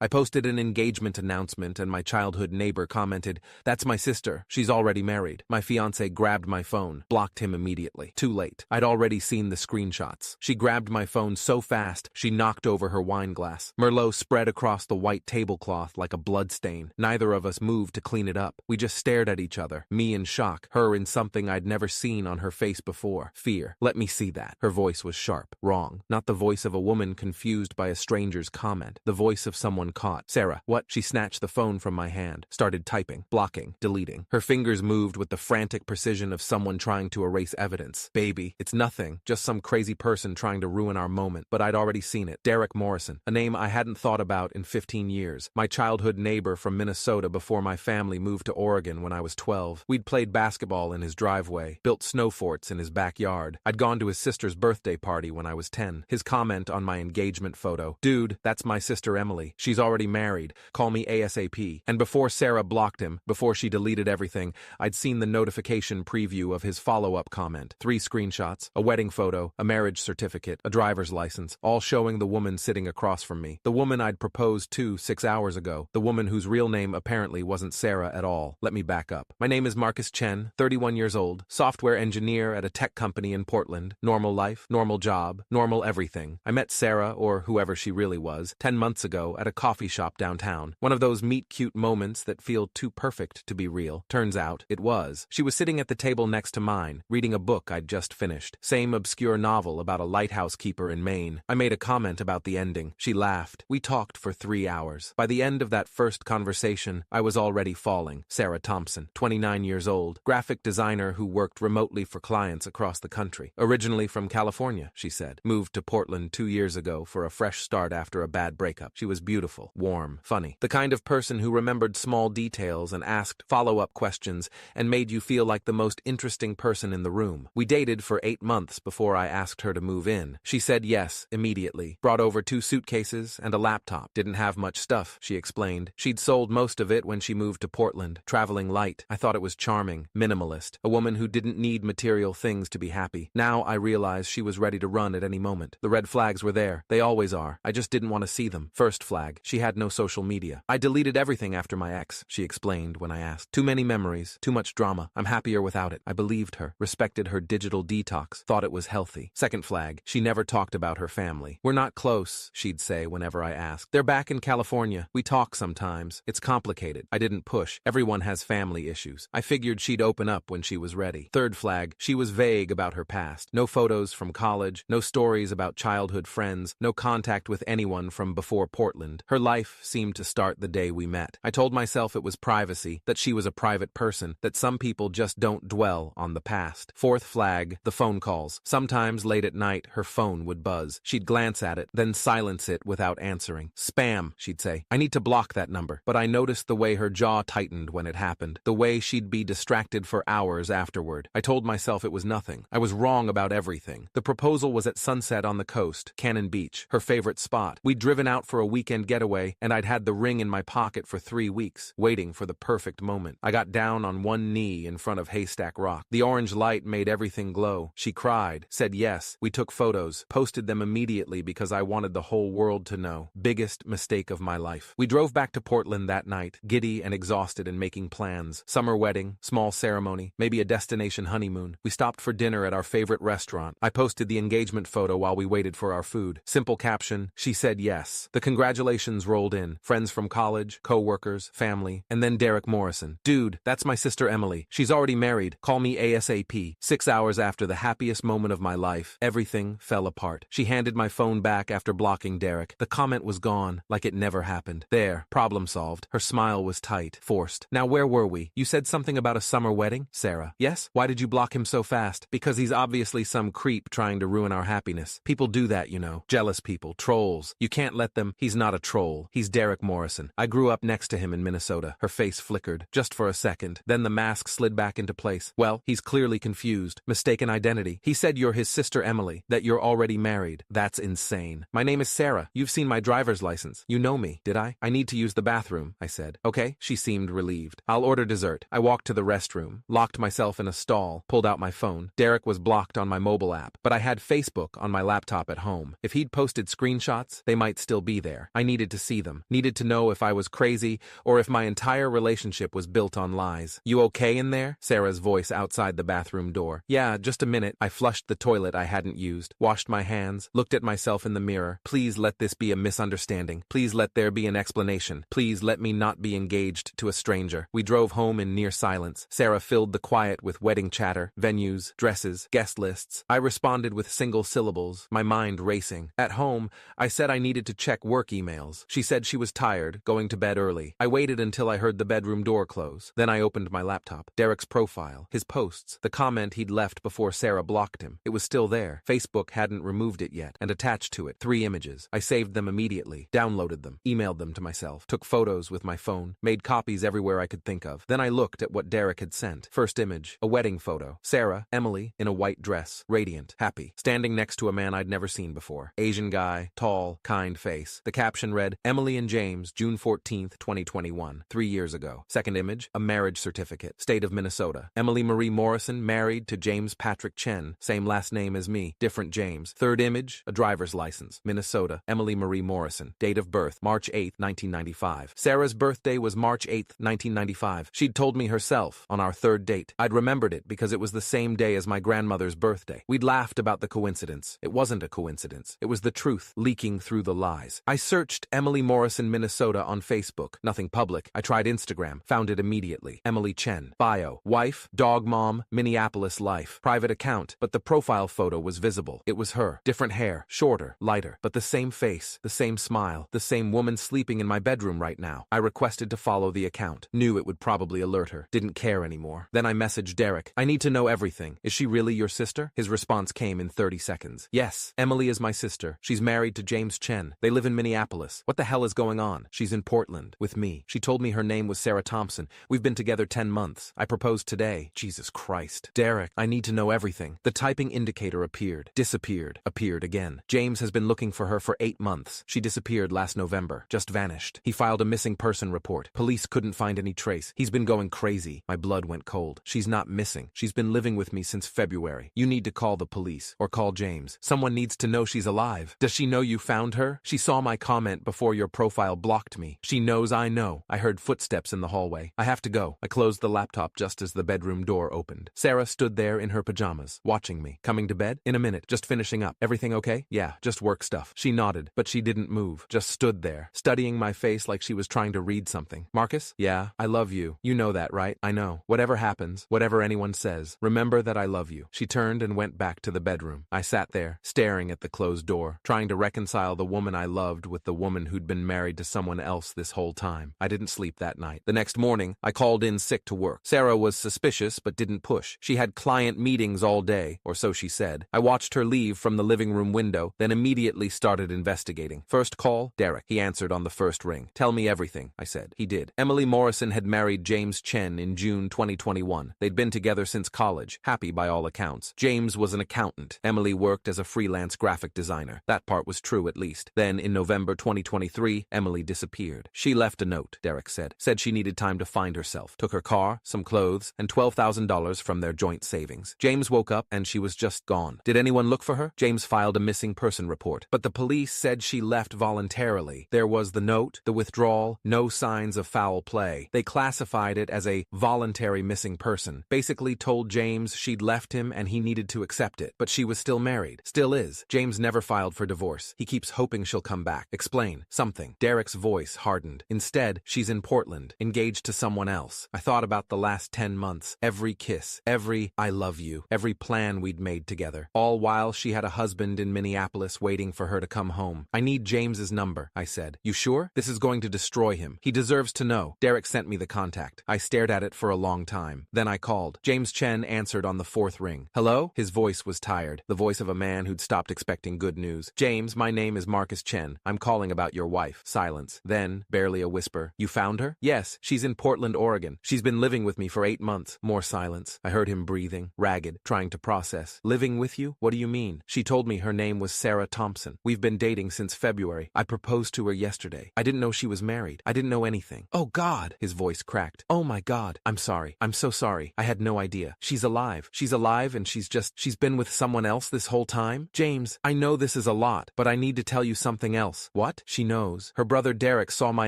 I posted an engagement announcement and my childhood neighbor commented, "That's my sister. She's already married." My fiancé grabbed my phone, blocked him immediately. Too late. I'd already seen the screenshots. She grabbed my phone so fast, she knocked over her wine glass. Merlot spread across the white tablecloth like a bloodstain. Neither of us moved to clean it up. We just stared at each other, me in shock, her in something I'd never seen on her face before. Fear. "Let me see that." Her voice was sharp. Wrong. Not the voice of a woman confused by a stranger's comment. The voice of someone caught. "Sarah, what?" She snatched the phone from my hand, started typing, blocking, deleting. Her fingers moved with the frantic precision of someone trying to erase evidence. "Baby, it's nothing. Just some crazy person trying to ruin our moment." But I'd already seen it. Derek Morrison. A name I hadn't thought about in 15 years. My childhood neighbor from Minnesota before my family moved to Oregon when I was 12. We'd played basketball in his driveway, built snow forts in his backyard. I'd gone to his sister's birthday party when I was 10. His comment on my engagement photo, "Dude, that's my sister Emily. She's already married. Call me ASAP." And before Sarah blocked him, before she deleted everything, I'd seen the notification preview of his follow-up comment. 3 screenshots, a wedding photo, a marriage certificate, a driver's license, all showing the woman sitting across from me. The woman I'd proposed to 6 hours ago. The woman whose real name apparently wasn't Sarah at all. Let me back up. My name is Marcus Chen, 31 years old, software engineer at a tech company in Portland. Normal life, normal job, normal everything. I met Sarah, or whoever she really was, 10 months ago at a coffee shop downtown. One of those meet-cute moments that feel too perfect to be real. Turns out, it was. She was sitting at the table next to mine, reading a book I'd just finished. Same obscure novel about a lighthouse keeper in Maine. I made a comment about the ending. She laughed. We talked for 3 hours. By the end of that first conversation, I was already falling. Sarah Thompson, 29 years old, graphic designer who worked remotely for clients across the country. Originally from California, she said. Moved to Portland 2 years ago for a fresh start after a bad breakup. She was beautiful, warm, funny. The kind of person who remembered small details and asked follow-up questions and made you feel like the most interesting person in the room. We dated for 8 months before I asked her to move in. She said yes immediately. Brought over 2 suitcases and a laptop. Didn't have much stuff, she explained. She'd sold most of it when she moved to Portland. Traveling light. I thought it was charming. Minimalist. A woman who didn't need material things to be happy. Now I realized she was ready to run at any moment. The red flags were there. They always are. I just didn't want to see them. First flag. She had no social media. I deleted everything after my ex, she explained when I asked. Too many memories. Too much drama. I'm happier without it. I believed her. Respected her digital detox. Thought it was healthy. Second flag. She never talked about her family. We're not close, she'd say whenever I asked. They're back in California. We talk sometimes. It's complicated. I didn't push. Everyone has family issues. I figured she'd open up when she was ready. Third flag. She was vague about her past. No photos from college. No stories about childhood friends. No contact with anyone from before Portland. Her life seemed to start the day we met. I told myself it was privacy, that she was a private person, that some people just don't dwell on the past. Fourth flag. The phone calls. Sometimes late at night, her phone would buzz. She'd glance at it, then silence it without answering. Spam, she'd say. I need to block that number. But I noticed the way her jaw tightened when it happened. The way she'd be distracted for hours afterward. I told myself it was nothing. I was wrong about everything. The proposal was at sunset on the coast, Cannon Beach, her favorite spot. We'd driven out for a weekend getaway, and I'd had the ring in my pocket for 3 weeks, waiting for the perfect moment. I got down on one knee in front of Haystack Rock. The orange light made everything glow. She cried, said yes. We took photos, posted them immediately because I wanted the whole world to know. Biggest mistake of my life. We drove back to Portland that night, giddy and exhausted and making plans. Summer wedding, small ceremony, maybe a destination honeymoon. We stopped for dinner at our favorite restaurant. I posted the engagement photo while we waited for our food. Simple caption, she said yes. The congratulations rolled in. Friends from college, co-workers, family, and then Derek Morrison. Dude, that's my sister Emily. She's already married. Call me ASAP. 6 hours after the happiest moment of my life, everything fell apart. She handed my phone back after blocking Derek. The comment was gone, like it never happened. There, problem solved. Her smile was tight, forced. Now where were we? You said something about a summer wedding? Sarah. Yes? Why did you block him so fast? Because he's obviously some creep trying to ruin our happiness. People do that, you know. Jealous people, trolls. You can't let them. He's not a troll. He's Derek Morrison. I grew up next to him in Minnesota. Her face flickered, just for a second. Then the mask slid back into place. Well, he's clearly confused. Mistaken identity. He said you're his sister Emily, that you're already married. That's insane. My name is Sarah. You've seen my driver's license. You know me, did I? I need to use the bathroom, I said. Okay, she seemed relieved. I'll order dessert. I walked to the restroom, locked myself in a stall, pulled out my phone. Derek was blocked on my mobile app, but I had Facebook on my laptop at home. If he'd posted screenshots, they might still be there. I needed needed to see them, needed to know if I was crazy or if my entire relationship was built on lies. You okay in there? Sarah's voice outside the bathroom door. Yeah, just a minute. I flushed the toilet I hadn't used, washed my hands, looked at myself in the mirror. Please let this be a misunderstanding. Please let there be an explanation. Please let me not be engaged to a stranger. We drove home in near silence. Sarah filled the quiet with wedding chatter, venues, dresses, guest lists. I responded with single syllables, my mind racing. At home, I said I needed to check work emails. She said she was tired, going to bed early. I waited until I heard the bedroom door close. Then I opened my laptop. Derek's profile, his posts, the comment he'd left before Sarah blocked him. It was still there. Facebook hadn't removed it yet, and attached to it 3 images. I saved them immediately, downloaded them, emailed them to myself, took photos with my phone, made copies everywhere I could think of. Then I looked at what Derek had sent. First image, a wedding photo. Sarah, Emily, in a white dress, radiant, happy, standing next to a man I'd never seen before. Asian guy, tall, kind face. The caption read, Emily and James, June 14th, 2021, 3 years ago. Second image, a marriage certificate, state of Minnesota. Emily Marie Morrison, married to James Patrick Chen, same last name as me, different James. Third image, a driver's license, Minnesota. Emily Marie Morrison, date of birth, March 8th, 1995. Sarah's birthday was March 8th, 1995. She'd told me herself on our third date. I'd remembered it because it was the same day as my grandmother's birthday. We'd laughed about the coincidence. It wasn't a coincidence. It was the truth leaking through the lies. I searched Emily Morrison, Minnesota on Facebook. Nothing public. I tried Instagram. Found it immediately. Emily Chen. Bio. Wife, dog mom, Minneapolis life. Private account. But the profile photo was visible. It was her. Different hair. Shorter. Lighter. But the same face. The same smile. The same woman sleeping in my bedroom right now. I requested to follow the account. Knew it would probably alert her. Didn't care anymore. Then I messaged Derek. I need to know everything. Is she really your sister? His response came in 30 seconds. Yes. Emily is my sister. She's married to James Chen. They live in Minneapolis. What the hell is going on? She's in Portland. With me. She told me her name was Sarah Thompson. We've been together 10 months. I proposed today. Jesus Christ. Derek, I need to know everything. The typing indicator appeared. Disappeared. Appeared again. James has been looking for her for 8 months. She disappeared last November. Just vanished. He filed a missing person report. Police couldn't find any trace. He's been going crazy. My blood went cold. She's not missing. She's been living with me since February. You need to call the police. Or call James. Someone needs to know she's alive. Does she know you found her? She saw my comment before your profile blocked me. She knows I know. I heard footsteps in the hallway. I have to go. I closed the laptop just as the bedroom door opened. Sarah stood there in her pajamas, watching me. Coming to bed? In a minute. Just finishing up. Everything okay? Yeah, just work stuff. She nodded, but she didn't move. Just stood there, studying my face like she was trying to read something. Marcus? Yeah, I love you. You know that, right? I know. Whatever happens, whatever anyone says, remember that I love you. She turned and went back to the bedroom. I sat there, staring at the closed door, trying to reconcile the woman I loved with the woman who'd been married to someone else this whole time. I didn't sleep that night. The next morning, I called in sick to work. Sarah was suspicious but didn't push. She had client meetings all day, or so she said. I watched her leave from the living room window, then immediately started investigating. First call, Derek. He answered on the first ring. Tell me everything, I said. He did. Emily Morrison had married James Chen in June 2021. They'd been together since college, happy by all accounts. James was an accountant. Emily worked as a freelance graphic designer. That part was true at least. Then, in November 2023, Emily disappeared. She left a note, Derek said. Said she needed time to find herself. Took her car, some clothes, and $12,000 from their joint savings. James woke up and she was just gone. Did anyone look for her? James filed a missing person report. But the police said she left voluntarily. There was the note, the withdrawal, no signs of foul play. They classified it as a voluntary missing person. Basically told James she'd left him and he needed to accept it. But she was still married. Still is. James never filed for divorce. He keeps hoping she'll come back. Explain. Something. Derek's voice hardened. Instead, she's in Portland, engaged to someone else. I thought about the last 10 months. Every kiss. Every I love you. Every plan we'd made together. All while she had a husband in Minneapolis waiting for her to come home. I need James's number, I said. You sure? This is going to destroy him. He deserves to know. Derek sent me the contact. I stared at it for a long time. Then I called. James Chen answered on the 4th ring. Hello? His voice was tired. The voice of a man who'd stopped expecting good news. James, my name is Marcus Chen. I'm calling about your wife. Silence. Then, barely a whisper. You found her? Yes, she's in Portland, Oregon. She's been living with me for 8 months. More silence. I heard him breathing, ragged, trying to process. Living with you? What do you mean? She told me her name was Sarah Thompson. We've been dating since February. I proposed to her yesterday. I didn't know she was married. I didn't know anything. Oh God! His voice cracked. Oh my God. I'm sorry. I'm so sorry. I had no idea. She's alive. She's alive and she's been with someone else this whole time? James, I know this is a lot, but I need to tell you something else. What? She She knows. Her brother Derek saw my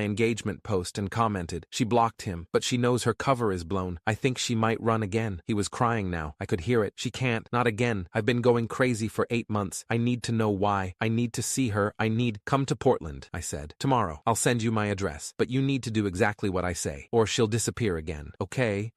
engagement post and commented. She blocked him, but she knows her cover is blown. I think she might run again. He was crying now. I could hear it. She can't. Not again. I've been going crazy for 8 months. I need to know why. I need to see her. Come to Portland, I said. Tomorrow. I'll send you my address. But you need to do exactly what I say, or she'll disappear again. Okay,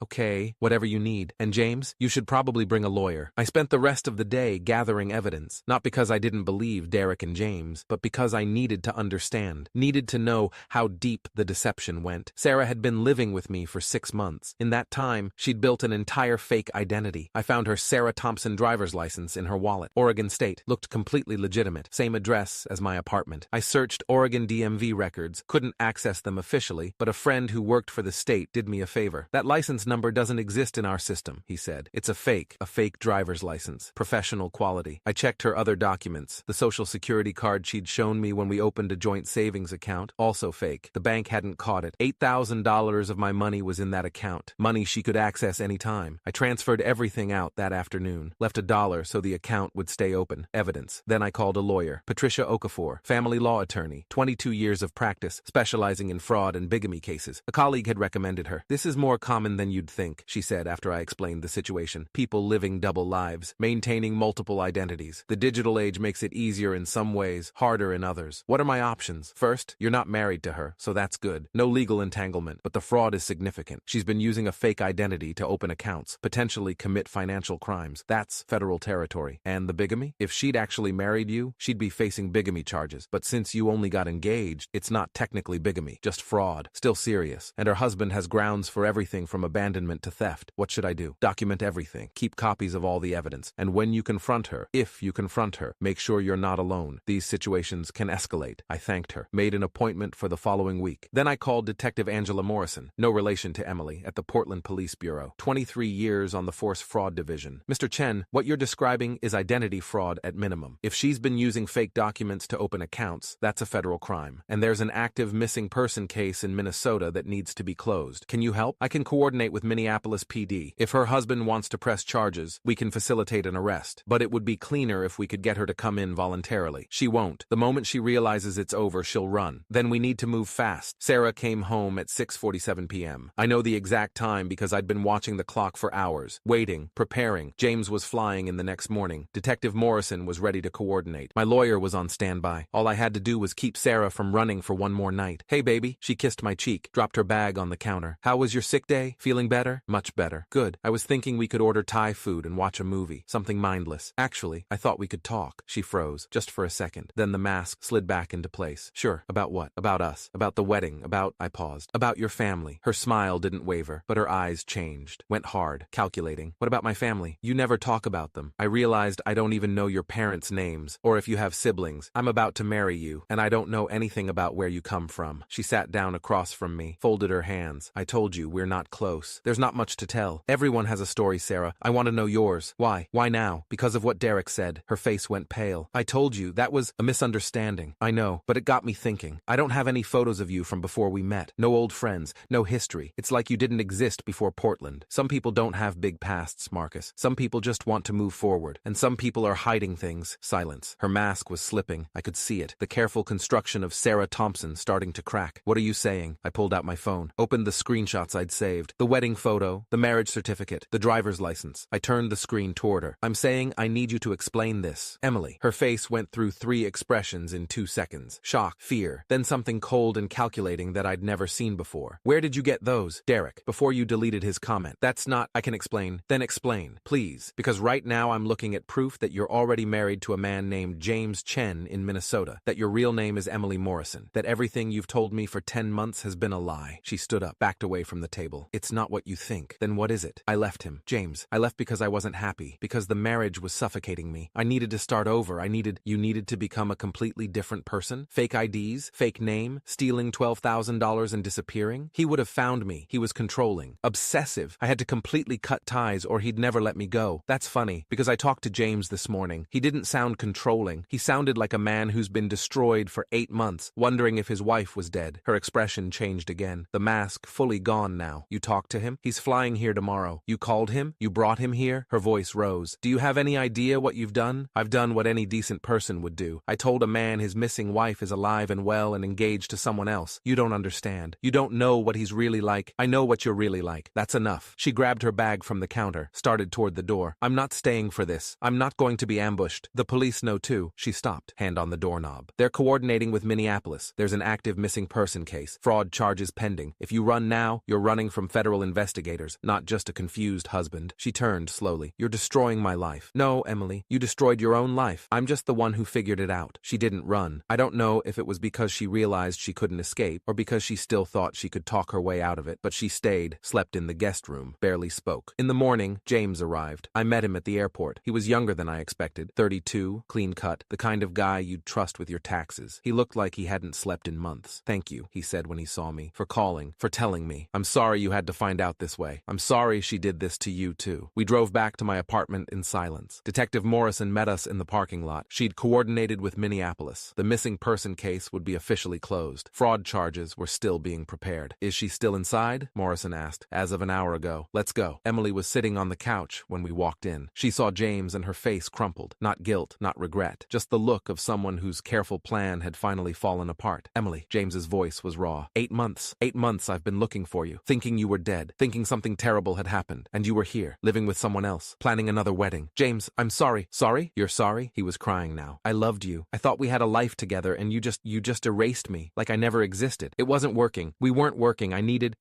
whatever you need. And James, you should probably bring a lawyer. I spent the rest of the day gathering evidence, not because I didn't believe Derek and James, but because I needed to understand, needed to know how deep the deception went. Sarah had been living with me for 6 months. In that time, she'd built an entire fake identity. I found her Sarah Thompson driver's license in her wallet. Oregon State looked completely legitimate. Same address as my apartment. I searched Oregon DMV records, couldn't access them officially, but a friend who worked for the state did me a favor. That license number doesn't exist in our system, he said. It's a fake driver's license. Professional quality. I checked her other documents. The social security card she'd shown me when we opened a joint savings account, also fake. The bank hadn't caught it. $8,000 of my money was in that account. Money she could access any time. I transferred everything out that afternoon. Left $1 so the account would stay open. Evidence. Then I called a lawyer. Patricia Okafor, family law attorney, 22 years of practice, specializing in fraud and bigamy cases. A colleague had recommended her. This is more common than you'd think, she said after I explained the situation. People living double lives, maintaining multiple identities. The digital age makes it easier in some ways, harder in others. What are my options? First, you're not married to her, so that's good. No legal entanglement, but the fraud is significant. She's been using a fake identity to open accounts, potentially commit financial crimes. That's federal territory. And the bigamy? If she'd actually married you, she'd be facing bigamy charges. But since you only got engaged, it's not technically bigamy, just fraud. Still serious. And her husband has grounds for everything from abandonment to theft. What should I do? Document everything. Keep copies of all the evidence. And when you confront her, if you confront her, make sure you're not alone. These situations can escalate. I thanked her. Made an appointment for the following week. Then I called Detective Angela Morrison, no relation to Emily, at the Portland Police Bureau. 23 years on the Force Fraud Division. Mr. Chen, what you're describing is identity fraud at minimum. If she's been using fake documents to open accounts, that's a federal crime. And there's an active missing person case in Minnesota that needs to be closed. Can you help? I can coordinate with Minneapolis PD. If her husband wants to press charges, we can facilitate an arrest. But it would be cleaner if we could get her to come in voluntarily. She won't. The moment she realizes it's over, she'll run. Then we need to move fast. Sarah came home at 6:47 p.m. I know the exact time because I'd been watching the clock for hours, waiting, preparing. James was flying in the next morning. Detective Morrison was ready to coordinate. My lawyer was on standby. All I had to do was keep Sarah from running for one more night. Hey, baby. She kissed my cheek, dropped her bag on the counter. How was your sick day? Feeling better? Much better. Good. I was thinking we could order Thai food and watch a movie. Something mindless. Actually, I thought we could talk. She froze, just for a second. Then the mask slid back into place. Sure. About what? About us. About the wedding. I paused. About your family. Her smile didn't waver, but her eyes changed. Went hard, calculating. What about my family? You never talk about them. I realized I don't even know your parents' names, or if you have siblings. I'm about to marry you, and I don't know anything about where you come from. She sat down across from me, folded her hands. I told you, we're not close. There's not much to tell. Everyone has a story, Sarah. I want to know yours. Why? Why now? Because of what Derek said. Her face went pale. I told you, that was a misunderstanding. I know, but it got me thinking. I don't have any photos of you from before we met. No old friends. No history. It's like you didn't exist before Portland. Some people don't have big pasts, Marcus. Some people just want to move forward. And some people are hiding things. Silence. Her mask was slipping. I could see it. The careful construction of Sarah Thompson starting to crack. What are you saying? I pulled out my phone. Opened the screenshots I'd saved. The wedding photo. The marriage certificate. The driver's license. I turned the screen toward her. I'm saying I need you to explain this. Emily. Her face went through 3 expressions in 2 seconds. Shock. Fear. Then something cold and calculating that I'd never seen before. Where did you get those? Derek. Before you deleted his comment. That's not... I can explain. Then explain. Please. Because right now I'm looking at proof that you're already married to a man named James Chen in Minnesota. That your real name is Emily Morrison. That everything you've told me for 10 months has been a lie. She stood up, backed away from the table. It's not what you think. Then what is it? I left him. James. I left because I wasn't happy. Because the marriage was suffocating me. I needed to start over. You needed to become a completely different person? Fake IDs? Fake name? Stealing $12,000 and disappearing? He would have found me. He was controlling. Obsessive. I had to completely cut ties or he'd never let me go. That's funny, because I talked to James this morning. He didn't sound controlling. He sounded like a man who's been destroyed for 8 months, wondering if his wife was dead. Her expression changed again. The mask fully gone now. You talked to him? He's flying here tomorrow. You called him? You brought him here? Her voice rose. Do you have any idea what you've done? I've done what any decent person would do. I told a man his missing wife is is alive and well and engaged to someone else. You don't understand. You don't know what he's really like. I know what you're really like. That's enough. She grabbed her bag from the counter, started toward the door. I'm not staying for this. I'm not going to be ambushed. The police know too. She stopped, hand on the doorknob. They're coordinating with Minneapolis. There's an active missing person case. Fraud charges pending. If you run now, you're running from federal investigators, not just a confused husband. She turned slowly. You're destroying my life. No, Emily, you destroyed your own life. I'm just the one who figured it out. She didn't run. I don't know if it was because she realized she couldn't escape or because she still thought she could talk her way out of it, but she stayed, slept in the guest room, barely spoke. In the morning, James arrived. I met him at the airport. He was younger than I expected, 32, clean cut, the kind of guy you'd trust with your taxes. He looked like he hadn't slept in months. Thank you, he said when he saw me, for calling, for telling me. I'm sorry you had to find out this way. I'm sorry she did this to you too. We drove back to my apartment in silence. Detective Morrison met us in the parking lot. She'd coordinated with Minneapolis. The missing person case would be officially closed. Fraud charges were still being prepared. Is she still inside? Morrison asked. As of an hour ago. Let's go. Emily was sitting on the couch when we walked in. She saw James and her face crumpled. Not guilt, not regret. Just the look of someone whose careful plan had finally fallen apart. Emily, James's voice was raw. 8 months. 8 months I've been looking for you. Thinking you were dead. Thinking something terrible had happened. And you were here, living with someone else. Planning another wedding. James, I'm sorry. Sorry? You're sorry? He was crying now. I loved you. I thought we had a life together and you just erased me. Like I never existed. It wasn't working. We weren't working.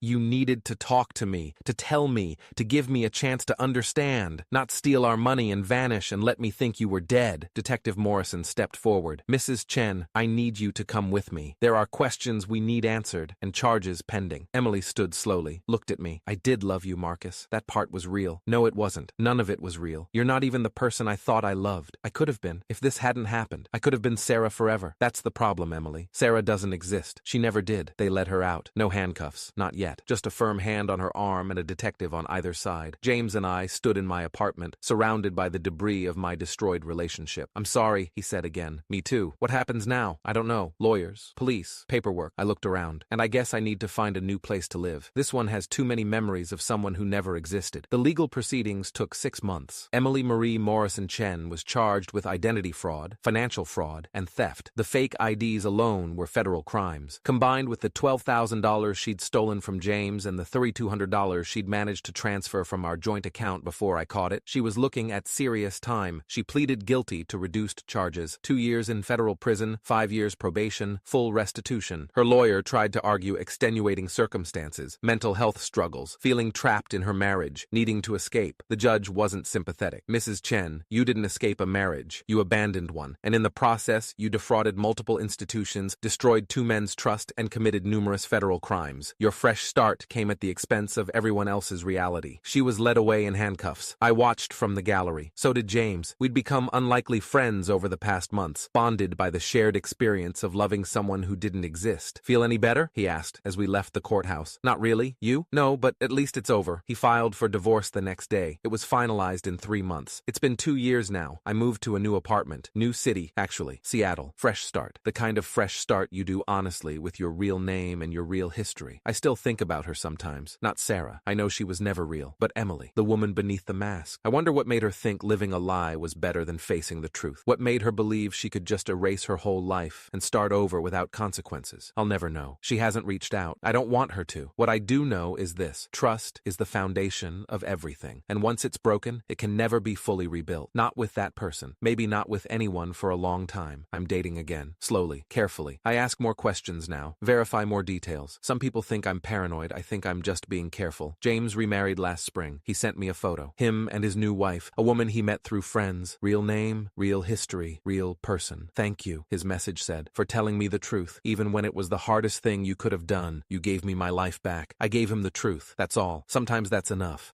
You needed to talk to me. To tell me. To give me a chance to understand. Not steal our money and vanish and let me think you were dead. Detective Morrison stepped forward. Mrs. Chen, I need you to come with me. There are questions we need answered and charges pending. Emily stood slowly, looked at me. I did love you, Marcus. That part was real. No, it wasn't. None of it was real. You're not even the person I thought I loved. I could have been. If this hadn't happened, I could have been Sarah forever. That's the problem, Emily. Sarah doesn't exist. She never did. They let her out. No handcuffs. Not yet. Just a firm hand on her arm and a detective on either side. James and I stood in my apartment, surrounded by the debris of my destroyed relationship. I'm sorry, he said again. Me too. What happens now? I don't know. Lawyers, police, paperwork. I looked around, and I guess I need to find a new place to live. This one has too many memories of someone who never existed. The legal proceedings took 6 months. Emily Marie Morrison Chen was charged with identity fraud, financial fraud, and theft. The fake IDs alone were federal crimes. Combined with the $12,000 she'd stolen from James and the $3,200 she'd managed to transfer from our joint account before I caught it, she was looking at serious time. She pleaded guilty to reduced charges, 2 years in federal prison, 5 years probation, full restitution. Her lawyer tried to argue extenuating circumstances, mental health struggles, feeling trapped in her marriage, needing to escape. The judge wasn't sympathetic. Mrs. Chen, you didn't escape a marriage. You abandoned one. And in the process, you defrauded multiple institutions, destroyed 2 men's trust, and committed numerous federal crimes. Your fresh start came at the expense of everyone else's reality. She was led away in handcuffs. I watched from the gallery. So did James. We'd become unlikely friends over the past months, bonded by the shared experience of loving someone who didn't exist. Feel any better? He asked as we left the courthouse. Not really. You? No, but at least it's over. He filed for divorce the next day. It was finalized in 3 months. It's been 2 years now. I moved to a new apartment. New city, actually. Seattle. Fresh start. The kind of fresh start you do honestly with your real name and your real history. I still think about her sometimes. Not Sarah. I know she was never real. But Emily, the woman beneath the mask. I wonder what made her think living a lie was better than facing the truth. What made her believe she could just erase her whole life and start over without consequences? I'll never know. She hasn't reached out. I don't want her to. What I do know is this. Trust is the foundation of everything. And once it's broken, it can never be fully rebuilt. Not with that person. Maybe not with anyone for a long time. I'm dating again. Slowly. Carefully. I ask more questions now. Verify more details. Some people think I'm paranoid. I think I'm just being careful. James remarried last spring. He sent me a photo. Him and his new wife. A woman he met through friends. Real name, real history, real person. Thank you, his message said, for telling me the truth. Even when it was the hardest thing you could have done, you gave me my life back. I gave him the truth. That's all. Sometimes that's enough.